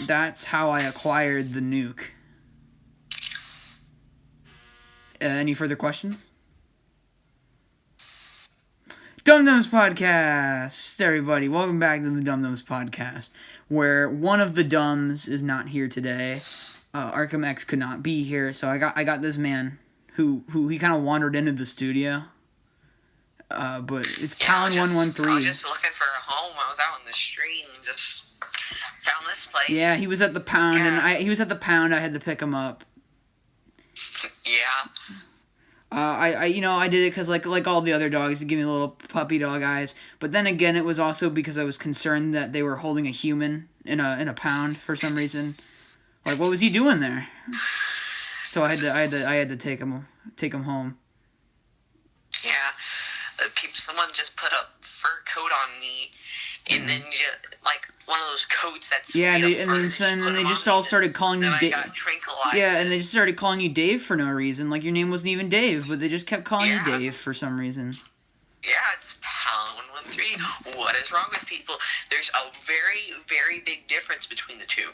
that's how I acquired the nuke. Any further questions? Dums Podcast, everybody. Welcome back to the Dums Podcast, where one of the Dums is not here today. Arkham X could not be here, so I got this man who he kind of wandered into the studio. But it's Palin113. I was just looking for a home. I was out in the street and just found this place. Yeah, he was at the pound, and he was at the pound. I had to pick him up. Yeah. I did it because like all the other dogs, they give me little puppy dog eyes. But then again, it was also because I was concerned that they were holding a human in a pound for some reason. Like, what was he doing there? So I had to take him home. Yeah. Someone just put a fur coat on me, and then like one of those coats that's and then they just all started calling you Dave. I got tranquilized. Yeah, and they just started calling you Dave for no reason. Like, your name wasn't even Dave, but they just kept calling you Dave for some reason. Yeah, it's Palin113. What is wrong with people? There's a very, very big difference between the two.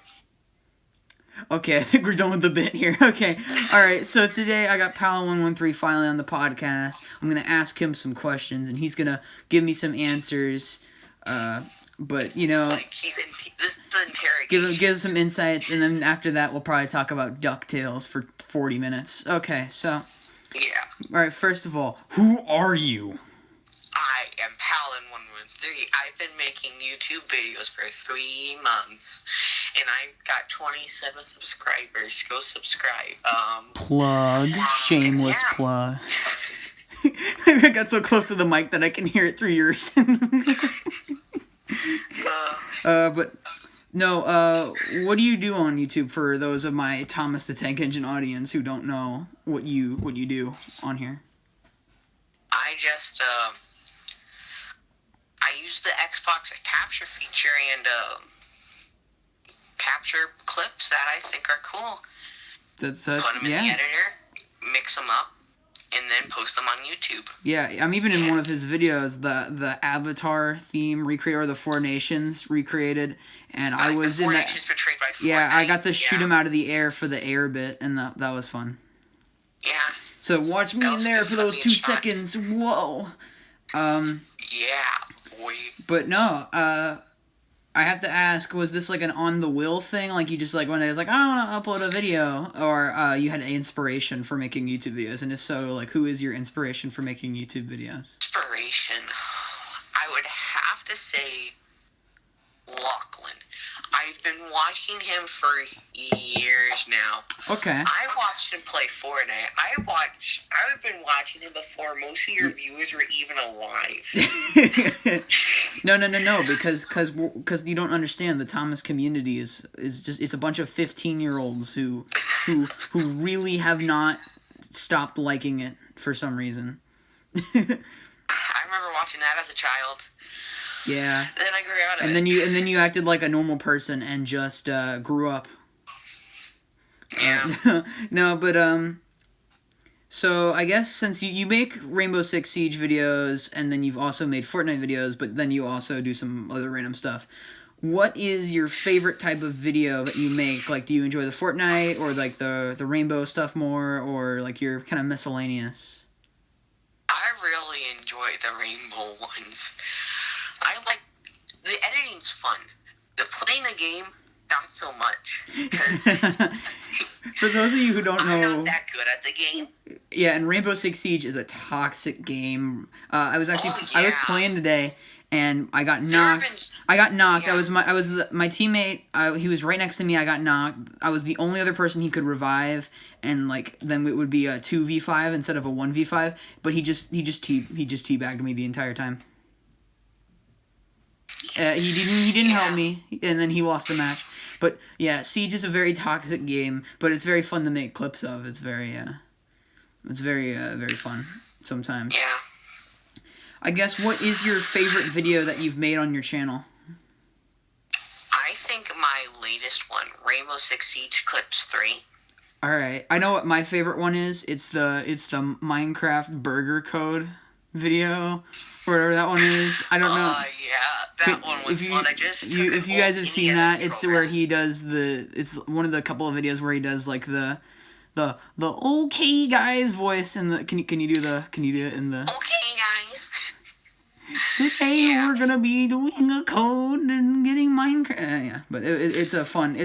Okay, I think we're done with the bit here. Okay, alright, so today I got Palin113 finally on the podcast. I'm going to ask him some questions, and he's going to give me some answers, but, you know, like this is the interrogation. Give some insights, and then after that we'll probably talk about Ducktales for 40 minutes. Okay, so, yeah. Alright, first of all, who are you? I am Palin113. I've been making YouTube videos for 3 months, and I've got 27 subscribers. Go subscribe. Plug. Shameless plug. I got so close to the mic that I can hear it through yours. But no, what do you do on YouTube for those of my Thomas the Tank Engine audience who don't know what you do on here? I just, I use the Xbox capture feature and capture clips that I think are cool. That's put them in the editor, mix them up, and then post them on YouTube. Yeah, I'm even in one of his videos, the Avatar theme recreated, or the Four Nations recreated, and I was in that. Nations portrayed by Fortnite. Yeah, I got to shoot him out of the air for the air bit, and that was fun. Yeah. So watch me in there for those 2 seconds. Whoa. Yeah, boy. But no, I have to ask, was this like an on-the-will thing? Like, you just like one day was like, I want to upload a video? Or you had an inspiration for making YouTube videos? And if so, like, who is your inspiration for making YouTube videos? Inspiration? I would have to say Lachlan. I've been watching him for years now. Okay. I watched him play Fortnite. I've been watching him before most of your viewers were even alive. No, because you don't understand. The Thomas community is just, it's a bunch of 15-year-olds who really have not stopped liking it for some reason. I remember watching that as a child. Yeah. Then I grew out of it. And then you acted like a normal person and just grew up. Yeah. No, but so I guess since you make Rainbow Six Siege videos, and then you've also made Fortnite videos, but then you also do some other random stuff. What is your favorite type of video that you make? Like, do you enjoy the Fortnite, or like the Rainbow stuff more, or like you're kind of miscellaneous? I really enjoy the Rainbow ones. I like, the editing's fun. The playing the game, not so much. For those of you who don't know, I'm not that good at the game. Yeah, and Rainbow Six Siege is a toxic game. I was playing today, and I got knocked. Yeah. I was my teammate. He was right next to me. I got knocked. I was the only other person he could revive, and like then it would be a 2v5 instead of a 1v5. But he just teabagged me the entire time. He didn't help me, and then he lost the match. But yeah, Siege is a very toxic game, but it's very fun to make clips of. It's very very fun sometimes. Yeah. I guess, what is your favorite video that you've made on your channel? I think my latest one, Rainbow Six Siege Clips 3. Alright, I know what my favorite one is. It's the Minecraft burger code video. whatever that one is. I don't know. Yeah, that one was fun. If you guys have seen that, it's where he does it's one of the couple of videos where he does like the okay guys voice, and can you do it in the okay guys? Today we're gonna be doing a code and getting Minecraft. Yeah, but it's a fun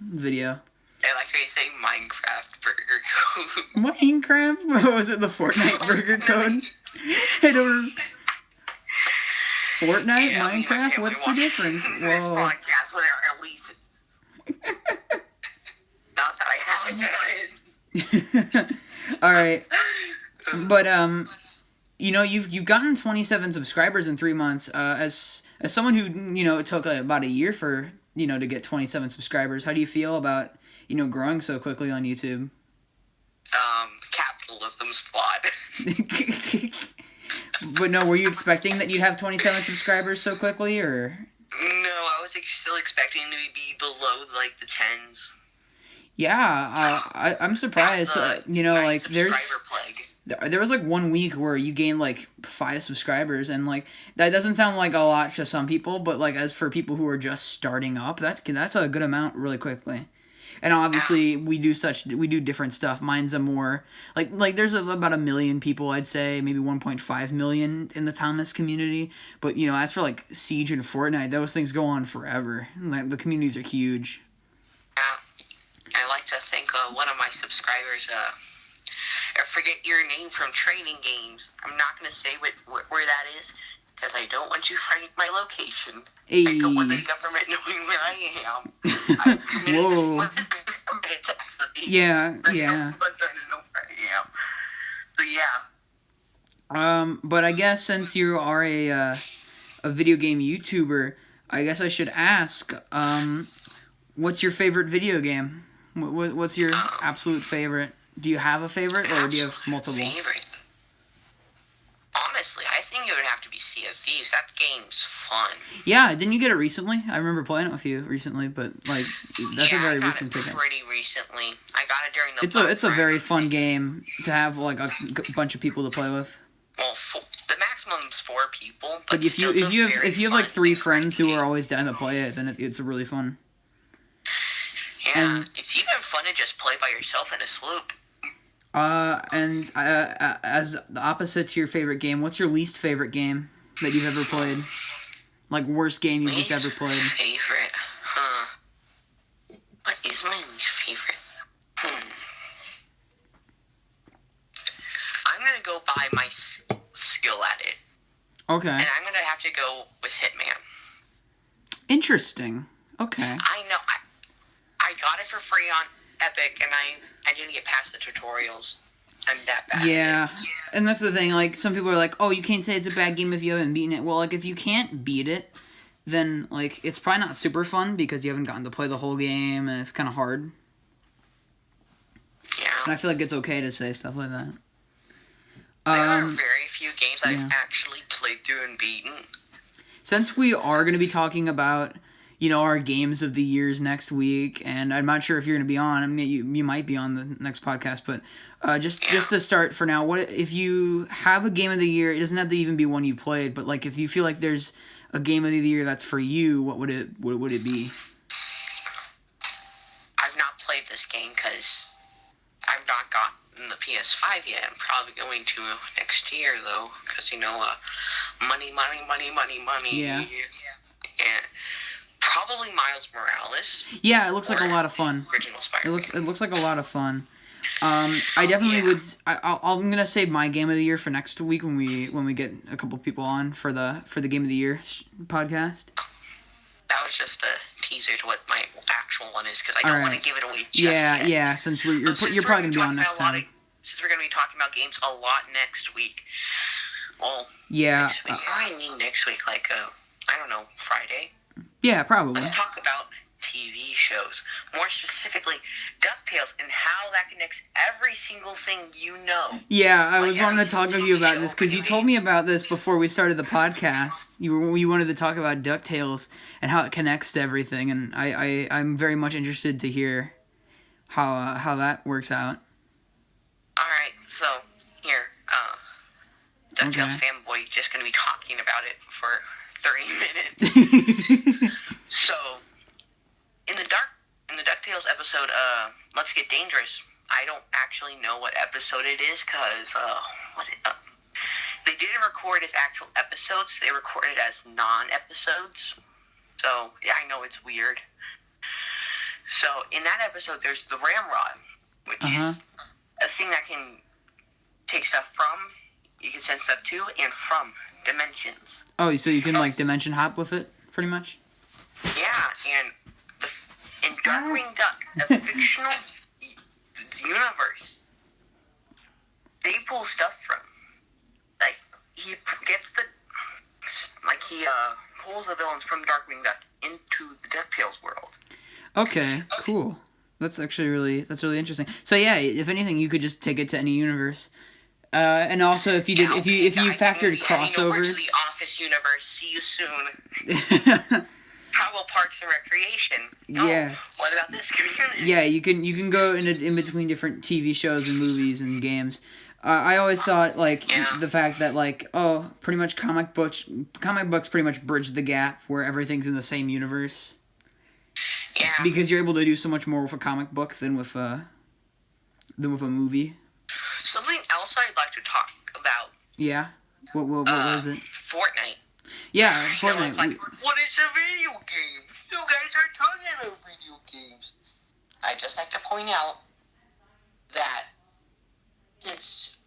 video. I like how you say Minecraft burger code. Minecraft? What was it? The Fortnite burger code? I don't. Fortnite, Minecraft. What's the difference? Whoa. Podcast when they're released. Not that I haven't. All right, but you know, you've gotten 27 subscribers in 3 months. As someone who, you know, it took about a year for, you know, to get 27 subscribers, how do you feel about, you know, growing so quickly on YouTube? Capitalism's flawed. But no, were you expecting that you'd have 27 subscribers so quickly, or? No, I was still expecting to be below like the 10s. Yeah, I'm surprised. You know, like there was like 1 week where you gained like 5 subscribers, and like that doesn't sound like a lot to some people, but like as for people who are just starting up, that's a good amount really quickly. And obviously we do different stuff. Mine's a more like there's about 1 million people, I'd say maybe 1.5 million in the Thomas community. But you know, as for like Siege and Fortnite, those things go on forever. Like, the communities are huge. I like to thank one of my subscribers. I forget your name from Training Games. I'm not going to say where that is, because I don't want you finding my location. Hey. I don't want the government knowing where I am. Whoa. Yeah. So yeah. But I guess since you are a video game YouTuber, I guess I should ask, what's your favorite video game? What's your absolute favorite? Do you have a favorite, or do you have multiple? Favorite? Honestly, I think it would have to be Sea of Thieves. That game's fun. Yeah, didn't you get it recently? I remember playing it with you recently, but like that's a very recent pickup. Pretty recently. I got it during the. It's a very fun game to have like a bunch of people to play with. Well, the maximum's 4 people. But if you have like 3 friends who are always down to play it, then it's really fun. Yeah, it's even fun to just play by yourself in a sloop. As the opposite to your favorite game, what's your least favorite game that you've ever played? Like, worst game you've just ever played? Favorite? What is my least favorite? I'm gonna go by my skill at it. Okay. And I'm gonna have to go with Hitman. Interesting. Okay. I know. I got it for free on Epic, and I didn't get past the tutorials. I'm that bad. Yeah, and that's the thing. Like, some people are like, "Oh, you can't say it's a bad game if you haven't beaten it." Well, like, if you can't beat it, then like it's probably not super fun because you haven't gotten to play the whole game, and it's kind of hard. Yeah. And I feel like it's okay to say stuff like that. There are very few games I've actually played through and beaten. Since we are going to be talking about, you know, our games of the years next week, and I'm not sure if you're going to be on. I mean, you might be on the next podcast, but just to start for now, what if you have a game of the year? It doesn't have to even be one you've played, but like if you feel like there's a game of the year that's for you, what would it be? I've not played this game because I've not gotten the PS5 yet. I'm probably going to next year though, because you know, money. Yeah. And probably Miles Morales. Yeah, it looks like a lot of fun. Original Spider-Man. It looks like a lot of fun. I definitely would. I'm gonna save my game of the year for next week when we get a couple people on for the game of the year podcast. That was just a teaser to what my actual one is, because I don't want to give it away just yet. Yeah. Since you're probably gonna be on next time. Since we're gonna be talking about games a lot next week. Well. Yeah. I mean next week, like I don't know, Friday. Yeah, probably. Let's talk about TV shows. More specifically, Ducktales, and how that connects every single thing you know. Yeah, I was wanting to talk with you about this, because you told me about this before we started the podcast. You wanted to talk about Ducktales and how it connects to everything, and I'm very much interested to hear how that works out. Alright, so, here, Ducktales fanboy just going to be talking about it for 30 minutes. So, in the Ducktales episode, Let's Get Dangerous, I don't actually know what episode it is, because, they didn't record as actual episodes, they recorded as non-episodes. So, yeah, I know it's weird. So, in that episode, there's the Ramrod, which is a thing that can take stuff from, you can send stuff to, and from dimensions. Oh, so you can, like, dimension hop with it, pretty much? Yeah, and in Darkwing Duck, a fictional universe, they pull stuff from. Like, he pulls the villains from Darkwing Duck into the DuckTales world. Okay, cool. That's actually really interesting. So yeah, if anything, you could just take it to any universe. And also, if you factored crossovers. The Office universe. See you soon. How about Parks and Recreation? Yeah. What about this community? Yeah, you can go in between different TV shows and movies and games. I always thought the fact that pretty much comic books pretty much bridge the gap where everything's in the same universe. Yeah. Because you're able to do so much more with a comic book than with a movie. Something else I'd like to talk about. Yeah? What was it? Fortnite. Yeah, Fortnite. What is a video game? You guys are talking about video games. I'd just like to point out that since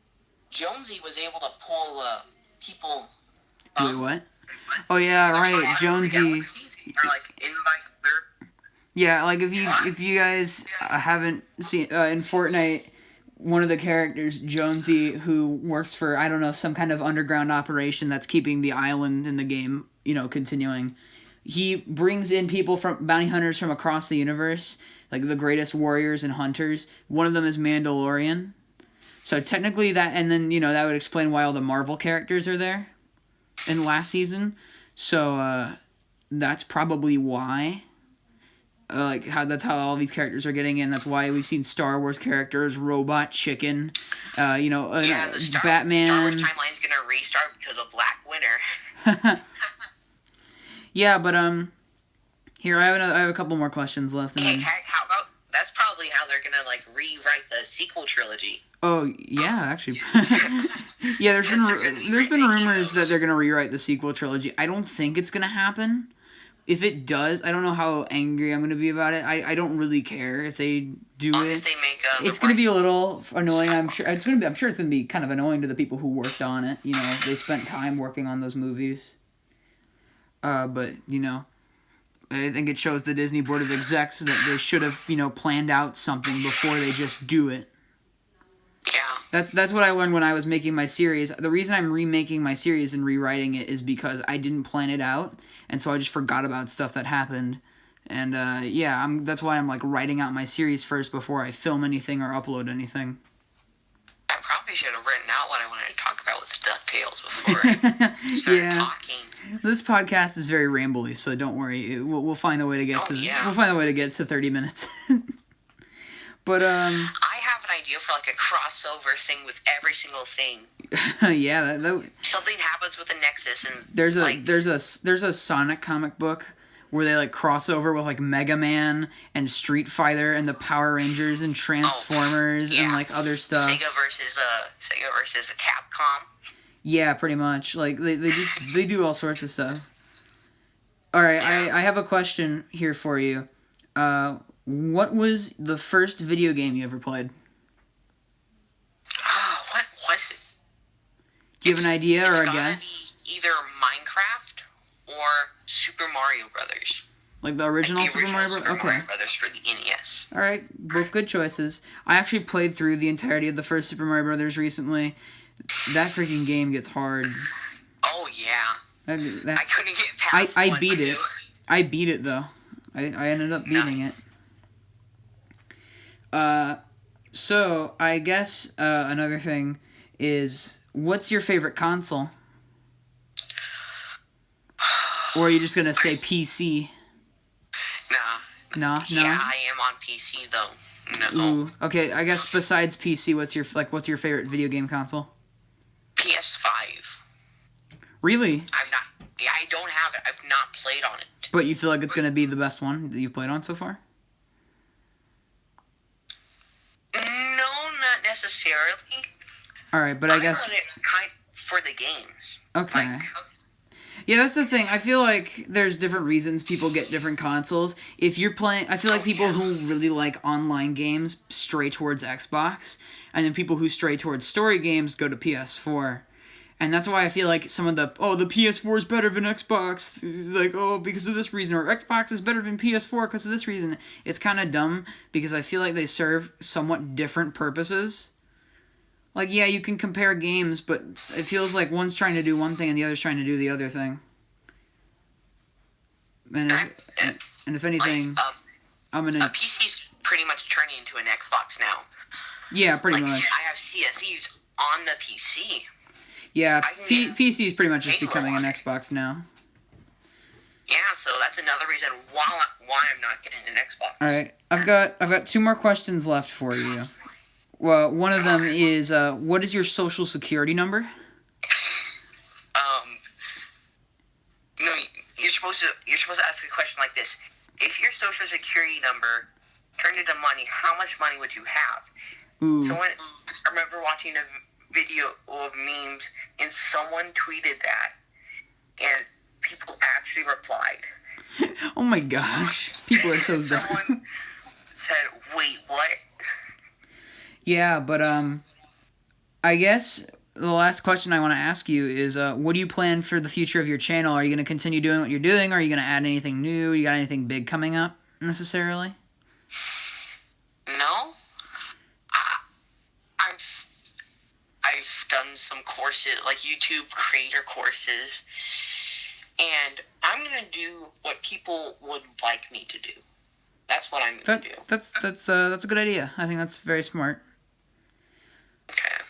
Jonesy was able to pull people... Wait, what? Oh, yeah, right, Jonesy... Or, invite their... Yeah, if you guys haven't seen... in Fortnite... One of the characters, Jonesy, who works for, I don't know, some kind of underground operation that's keeping the island in the game, continuing. He brings in people from bounty hunters from across the universe, like the greatest warriors and hunters. One of them is Mandalorian. So technically that, and then, that would explain why all the Marvel characters are there in last season. So, that's probably why. That's how all these characters are getting in. That's why we've seen Star Wars characters, Robot Chicken, the Batman. Star Wars timeline's gonna restart because of Black Winter. Yeah, but here I have a couple more questions left. And heck, how about that's probably how they're gonna rewrite the sequel trilogy. Oh yeah, actually, yeah. There's been rumors that they're gonna rewrite the sequel trilogy. I don't think it's gonna happen. If it does, I don't know how angry I'm going to be about it. I don't really care if they do it. It's going to be a little annoying. I'm sure it's going to be kind of annoying to the people who worked on it. They spent time working on those movies. But I think it shows the Disney Board of Execs that they should have, planned out something before they just do it. Yeah. That's what I learned when I was making my series. The reason I'm remaking my series and rewriting it is because I didn't plan it out, and so I just forgot about stuff that happened. And that's why I'm writing out my series first before I film anything or upload anything. I probably should have written out what I wanted to talk about with DuckTales before I started talking. This podcast is very rambly, so don't worry. We'll find a way to get we'll find a way to get to 30 minutes. But I have an idea for a crossover thing with every single thing. Yeah, something happens with the Nexus, and there's a Sonic comic book where they cross over with Mega Man and Street Fighter and the Power Rangers and Transformers and other stuff. Sega versus Capcom. Yeah, pretty much. They do all sorts of stuff. All right, yeah. I have a question here for you. What was the first video game you ever played? What was it? Do you have an idea or a guess? Either Minecraft or Super Mario Brothers. The original Super Mario Brothers? Okay. Mario Brothers for the NES. Alright, both good choices. I actually played through the entirety of the first Super Mario Brothers recently. That freaking game gets hard. Oh, yeah. I couldn't get past I beat it. I beat it, though. I ended up beating it. So, I guess another thing is, what's your favorite console? Or are you just gonna say PC? Nah? Yeah, I am on PC, though. No. Ooh, okay, I guess besides PC, what's your favorite video game console? PS5. Really? I don't have it. I've not played on it. But you feel like it's going to be the best one that you've played on so far? No, not necessarily. All right, but I guess... run it kind for the games. Okay. Yeah, that's the thing. I feel like there's different reasons people get different consoles. If you're playing... I feel like people who really like online games stray towards Xbox, and then people who stray towards story games go to PS4. And that's why I feel like some of the PS4 is better than Xbox, like, because of this reason, or Xbox is better than PS4 because of this reason. It's kind of dumb, because I feel like they serve somewhat different purposes. Like, yeah, you can compare games, but it feels like one's trying to do one thing and the other's trying to do the other thing. And if anything, I'm gonna... PC's pretty much turning into an Xbox now. Yeah, pretty much. I have Sea of Thieves on the PC. Yeah, PC is pretty much just becoming an Xbox now. Yeah, so that's another reason why I'm not getting an Xbox. All right, I've got 2 more questions left for you. Well, one of them is, what is your social security number? No, you're supposed to ask a question like this. If your social security number turned into money, how much money would you have? Ooh. I remember watching a video of memes, and someone tweeted that, and people actually replied. Oh my gosh, people are so dumb. Someone said, "Wait, what?" Yeah, but I guess the last question I want to ask you is, what do you plan for the future of your channel? Are you going to continue doing what you're doing? Or are you going to add anything new? You got anything big coming up necessarily? No. I've done some courses, like YouTube creator courses, and I'm gonna do what people would like me to do. That's what I'm gonna do. That's a good idea. I think that's very smart. Okay.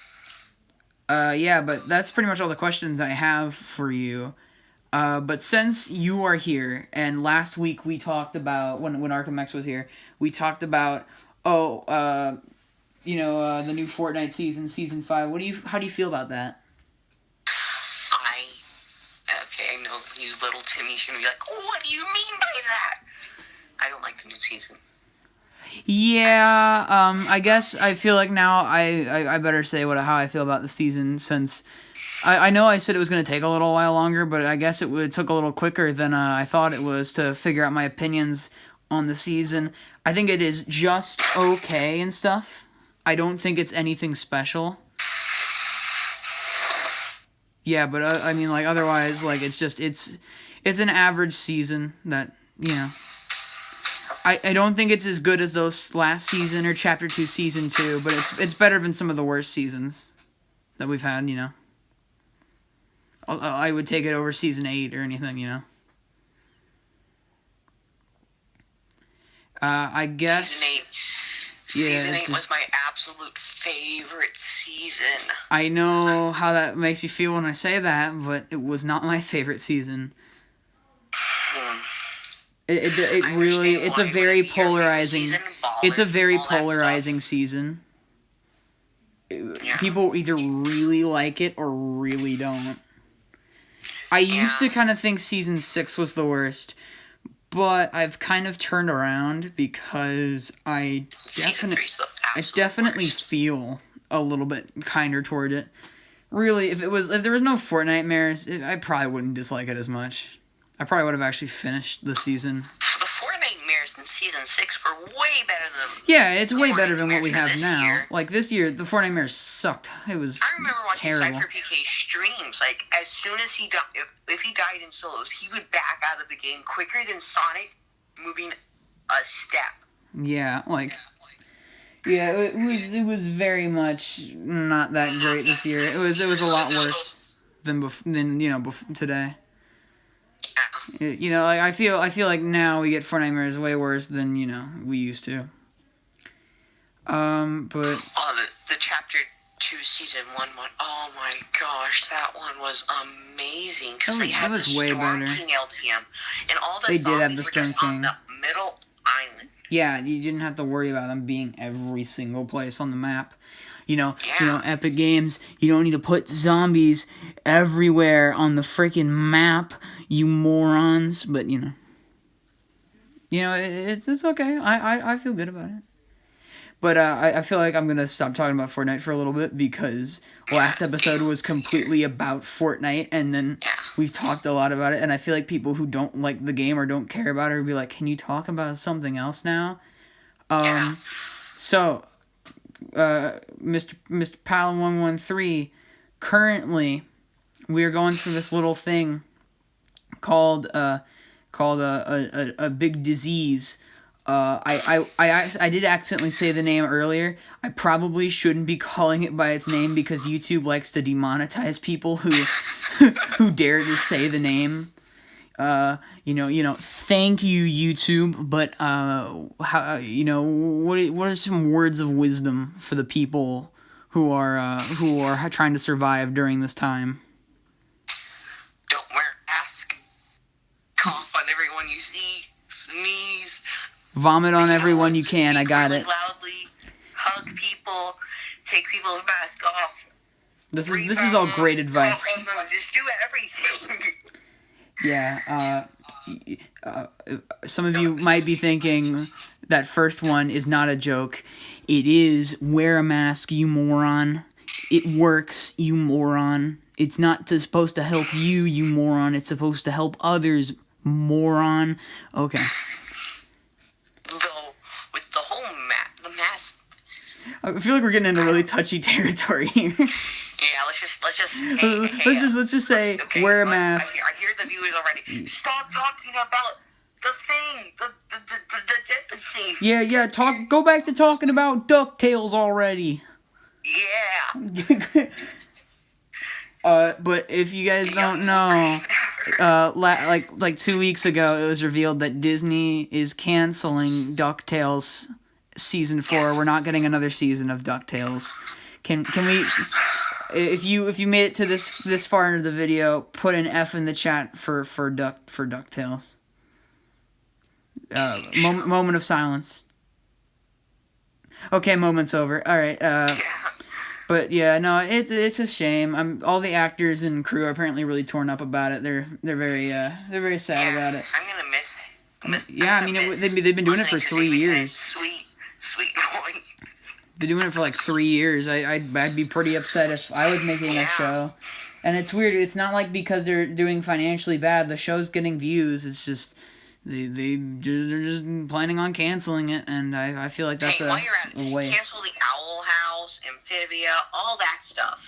Yeah, but that's pretty much all the questions I have for you. But since you are here, and last week we talked about, when Arkham was here, we talked about, the new Fortnite season 5. How do you feel about that? I know you little Timmy's gonna be like, what do you mean by that? I don't like the new season. Yeah, I guess I feel like now I better say how I feel about the season, since I know I said it was going to take a little while longer, but I guess it took a little quicker than I thought it was to figure out my opinions on the season. I think it is just okay and stuff. I don't think it's anything special. Yeah, but I mean, like, otherwise, like, it's an average season that, I don't think it's as good as those last season or Chapter 2 Season 2, but it's better than some of the worst seasons that we've had, I would take it over Season 8 or anything, I guess... Season 8 was my absolute favorite season. I know how that makes you feel when I say that, but it was not my favorite season. It really, it's a very polarizing season. Yeah. People either really like it or really don't. I used to kind of think Season 6 was the worst, but I've kind of turned around because I definitely feel a little bit kinder toward it. Really, if there was no Fortnitemares, I probably wouldn't dislike it as much. I probably would have actually finished the season. The Fortnitemares in Season 6 were way better than... Yeah, it's way better than what we have now. Year. Like, this year, the Fortnitemares sucked. It was I remember watching terrible. Cypher PK streams. Like, as soon as he got... If he died in solos, he would back out of the game quicker than Sonic moving a step. Yeah, like... Yeah, it was very much not that great this year. It was a lot worse than today. Like, I feel like now we get Fortnitemares way worse than we used to. But the Chapter 2 Season 1 one, oh my gosh, that one was amazing because they had way Storm better. King LTM, and all the they did have the Storm just King on the middle island. Yeah, you didn't have to worry about them being every single place on the map. You know, Epic Games, you don't need to put zombies everywhere on the freaking map, you morons. But, it's okay. I feel good about it. But I feel like I'm going to stop talking about Fortnite for a little bit because last episode was completely about Fortnite, and then we've talked a lot about it, and I feel like people who don't like the game or don't care about it will be like, can you talk about something else now? So, Mr. Palin113, currently, we are going through this little thing called a big disease. I did accidentally say the name earlier. I probably shouldn't be calling it by its name because YouTube likes to demonetize people who dare to say the name. Thank you, YouTube. But what are some words of wisdom for the people who are trying to survive during this time? Don't wear a mask. Cough on everyone you see. Sneeze. Vomit on everyone you can. I got it. Loudly. Hug people. Take people's mask off. This is all great advice. Just do everything. Yeah, some of you might be thinking that first one is not a joke. It is. Wear a mask, you moron. It works, you moron. It's not supposed to help you, you moron. It's supposed to help others, moron. Okay. Though, with the whole the mask... I feel like we're getting into really touchy territory here. Yeah, let's just say wear a mask. I hear the viewers already. Stop talking about the thing, the thing. Yeah. Go back to talking about Ducktales already. Yeah. But if you guys don't know, like 2 weeks ago, it was revealed that Disney is canceling Ducktales season 4. We're not getting another season of Ducktales. Can we? If you made it to this far into the video, put an F in the chat for Ducktales. Moment of silence. Okay, moment's over. All right. But yeah, no, it's a shame. All the actors and crew are apparently really torn up about it. They're very sad about it. I'm gonna miss. Yeah, I mean they've been doing it for 3 years. Sweet noise. Been doing it for like 3 years. I'd be pretty upset if I was making a show. And it's weird. It's not like because they're doing financially bad. The show's getting views. It's just they're just planning on canceling it, and I feel like that's while you're at a waste. Cancel the Owl House, Amphibia, all that stuff.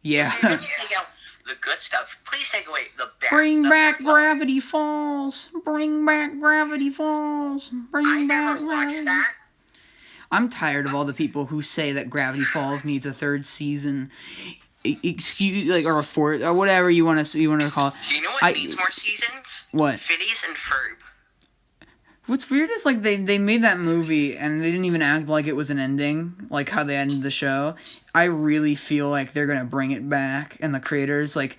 Yeah. Take out the good stuff. Please take away the bad Bring stuff. back Gravity Falls. Bring back Gravity Falls. Bring back Gravity. That. I'm tired of all the people who say that Gravity Falls needs a 3rd season. Or a 4th, or whatever you want to call it. You know what needs more seasons? What? Phineas and Ferb. What's weird is like they made that movie and they didn't even act like it was an ending, like how they ended the show. I really feel like they're gonna bring it back, and the creators like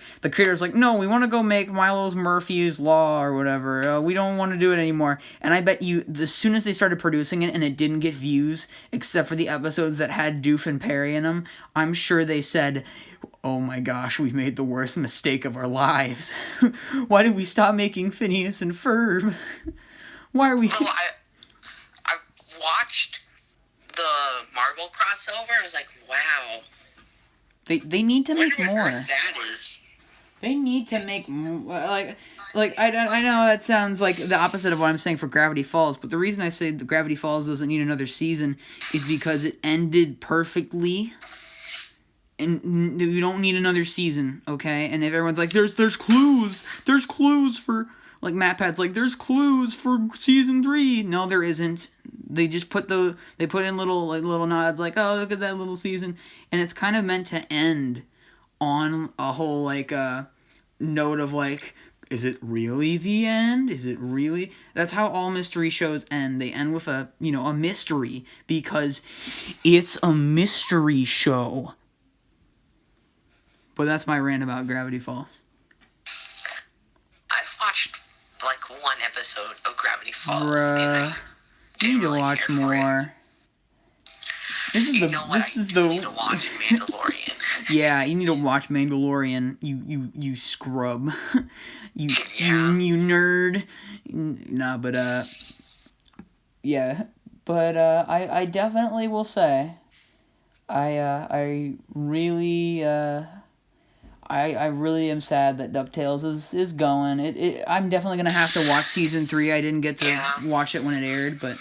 no, we want to go make Milo's Murphy's Law or whatever. We don't want to do it anymore. And I bet you, as soon as they started producing it and it didn't get views, except for the episodes that had Doof and Perry in them, I'm sure they said, "Oh my gosh, we've made the worst mistake of our lives. Why did we stop making Phineas and Ferb? Why are we..." Well, I watched the Marvel crossover. I was like, wow. They need to make more. That is. They need to make more. Like I know that sounds like the opposite of what I'm saying for Gravity Falls, but the reason I say Gravity Falls doesn't need another season is because it ended perfectly. And you don't need another season, okay? And if everyone's like, there's clues for, like MatPat's like, there's clues for season 3. No, there isn't. They just put in little nods, like, oh, look at that little season, and it's kind of meant to end on a whole note of like, is it really the end? Is it really? That's how all mystery shows end. They end with a mystery because it's a mystery show. But that's my rant about Gravity Falls. I've watched, 1 episode of Gravity Falls. Bruh. You need to watch more. This is You need to watch Mandalorian. Yeah, you need to watch Mandalorian. You scrub. you nerd. Nah, but yeah, but I definitely will say, I really I really am sad that Ducktales is going. I'm definitely gonna have to watch season 3. I didn't get to watch it when it aired, but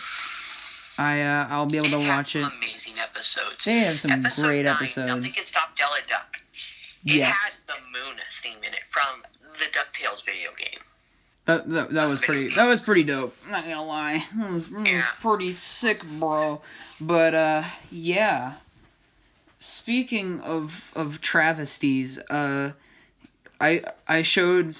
I'll be able to watch it. Amazing episodes. They have some great 9, episodes. Nothing Can Stop Della Duck. It had the moon theme in it from the DuckTales video game. That was pretty dope. Not gonna lie, it was pretty sick, bro. But yeah. Speaking of travesties, I showed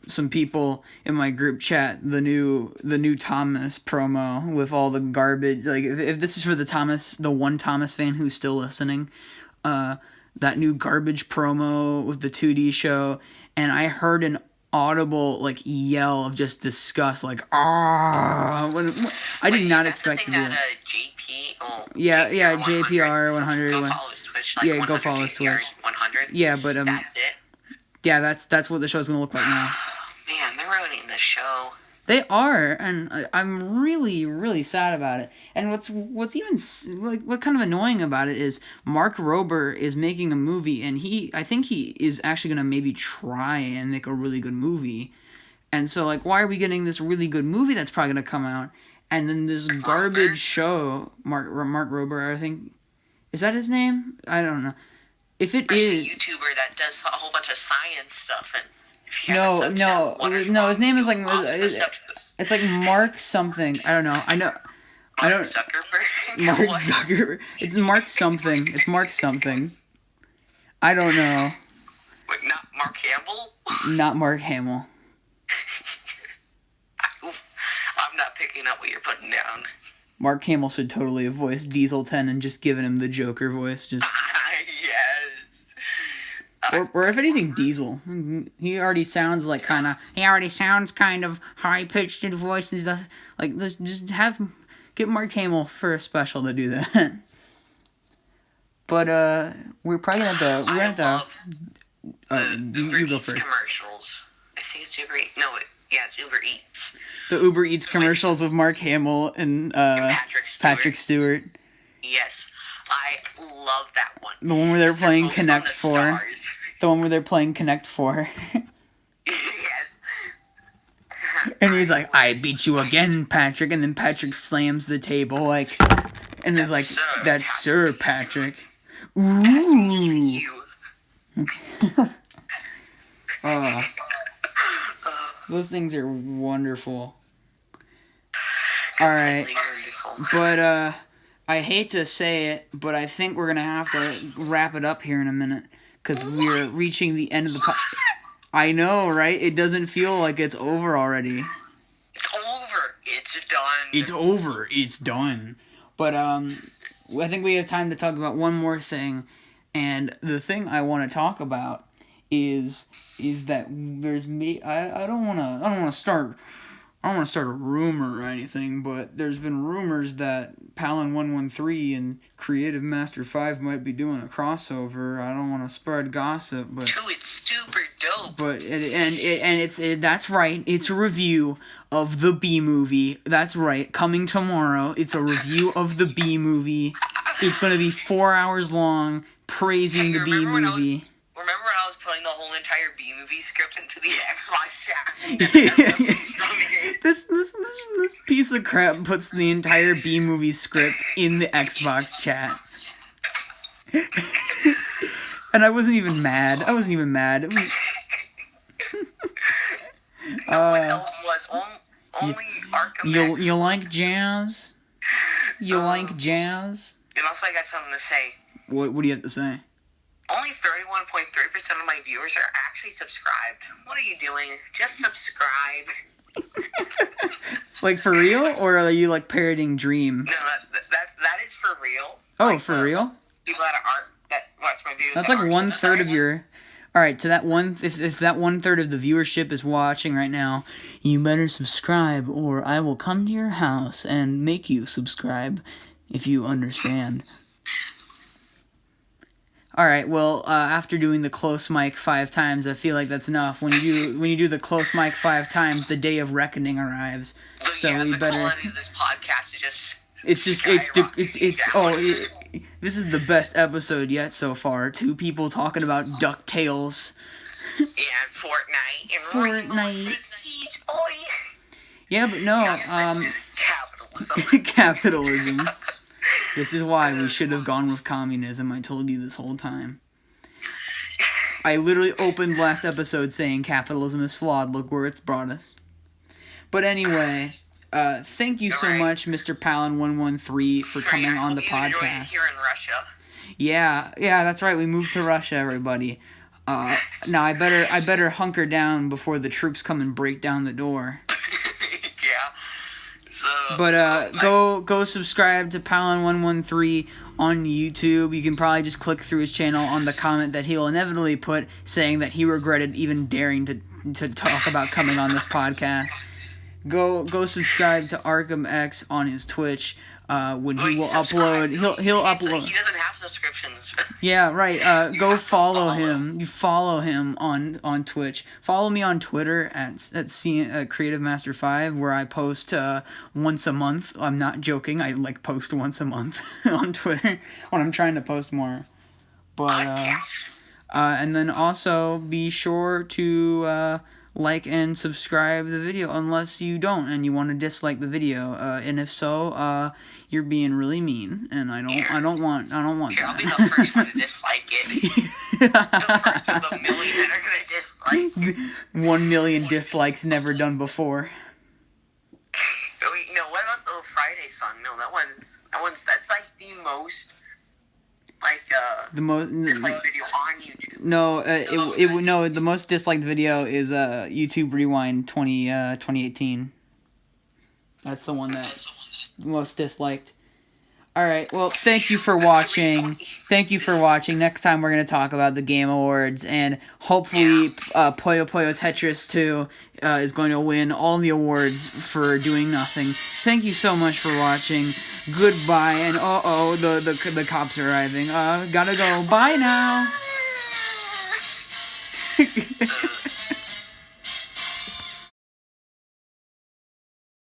some people in my group chat the new Thomas promo with all the garbage. Like if this is for the one Thomas fan who's still listening, that new garbage promo with the 2D show, and I heard an audible like yell of just disgust, like I did not expect to do that. JPR 100. Go follow his Twitch. Go follow his Twitch. 100. Yeah, but that's it. Yeah, that's what the show's gonna look like now. Man, they're ruining the show. They are, and I'm really, really sad about it. And what's even what kind of annoying about it is Mark Rober is making a movie, and I think he is actually gonna maybe try and make a really good movie. And so like, why are we getting this really good movie that's probably gonna come out, and then this garbage show? Mark Rober, I think, is that his name? I don't know. If it is a YouTuber that does a whole bunch of science stuff and. No. His name is like it's like Mark something. I don't know. Mark Zuckerberg. Mark Zuckerberg. It's Mark something. It's Mark something. I don't know. Wait, not Mark Hamill? Not Mark Hamill. I'm not picking up what you're putting down. Mark Hamill should totally have voiced Diesel 10 and just given him the Joker voice. Just. Or if anything, Diesel. He already sounds like kind of high-pitched in voice and stuff. Like, just get Mark Hamill for a special to do that. But, we're probably gonna have to, you go first. Commercials. I think it's Uber Eats. No, it's Uber Eats. The Uber Eats commercials with Mark Hamill and Patrick Stewart. Yes, I love that one. The one where they're playing Connect 4. The one where they're playing Connect 4. Yes. And he's like, I beat you again, Patrick. And then Patrick slams the table, like, and there's like, that's Sir Patrick. Ooh. Those things are wonderful. Alright. But, I hate to say it, but I think we're gonna have to wrap it up here in a minute. Because we're reaching the end of the I know, right? It doesn't feel like it's over already. It's over. It's done. It's over. It's done. But, I think we have time to talk about one more thing. And the thing I want to talk about is that there's I don't want to start a rumor or anything, but there's been rumors that Palin113 and Creativemaster5 might be doing a crossover. I don't want to spread gossip, but it's super dope. But that's right. It's a review of the B movie. That's right. Coming tomorrow. It's a review of the B movie. It's going to be 4 hours long, praising the B movie. Remember when I was putting the whole entire B-movie script into the Xbox chat? This piece of crap puts the entire B-movie script in the Xbox chat. And I wasn't even mad. It was, what else was? Only Arkham. You like jazz? You like jazz? And also I got something to say. What do you have to say? Only 31.3% of my viewers are actually subscribed. What are you doing? Just subscribe. Like, for real? Or are you, like, parroting Dream? No, that is for real. Oh, like, for real? People that watch my videos. That's like 1/3 of your... All right, to that one, if that 1/3 of the viewership is watching right now, you better subscribe, or I will come to your house and make you subscribe, if you understand. All right, well, after doing the close mic 5 times, I feel like that's enough. When you do the close mic 5 times, the day of reckoning arrives. So yeah, we the better. quality of this podcast is just. This is the best episode yet so far. 2 people talking about Ducktales. Yeah, Fortnite. Yeah, but no, Capitalism. capitalism. This is why we should have gone with communism. I told you this whole time. I literally opened last episode saying capitalism is flawed. Look where it's brought us. But anyway, thank you so much, Mr. Palin113, for coming on the podcast. Here in Russia. Yeah, that's right. We moved to Russia, everybody. Now I better hunker down before the troops come and break down the door. But go subscribe to Palin113 on YouTube. You can probably just click through his channel on the comment that he'll inevitably put saying that he regretted even daring to talk about coming on this podcast. Go subscribe to Arkham X on his Twitch. When he will upload, he'll upload. He doesn't have subscriptions. Yeah, right. Go follow him. You follow him on Twitch. Follow me on Twitter at Creativemaster5, where I post once a month. I'm not joking. I post once a month on Twitter when I'm trying to post more. But and then also be sure to like and subscribe the video, unless you don't and you want to dislike the video. And if so, you're being really mean, and I don't want that. I'll be the first one to dislike it. The first of the million that are gonna dislike. 1 million dislikes never done before. Wait, no. What about the Friday song? No, that's like the most. Disliked video on YouTube. No, the most disliked video is YouTube Rewind 2018. That's the one that most disliked. All right. Well, thank you for watching. Next time we're gonna talk about the Game Awards, and hopefully, Puyo Puyo Tetris 2 is going to win all the awards for doing nothing. Thank you so much for watching. Goodbye. And the cops are arriving. Gotta go. Bye now.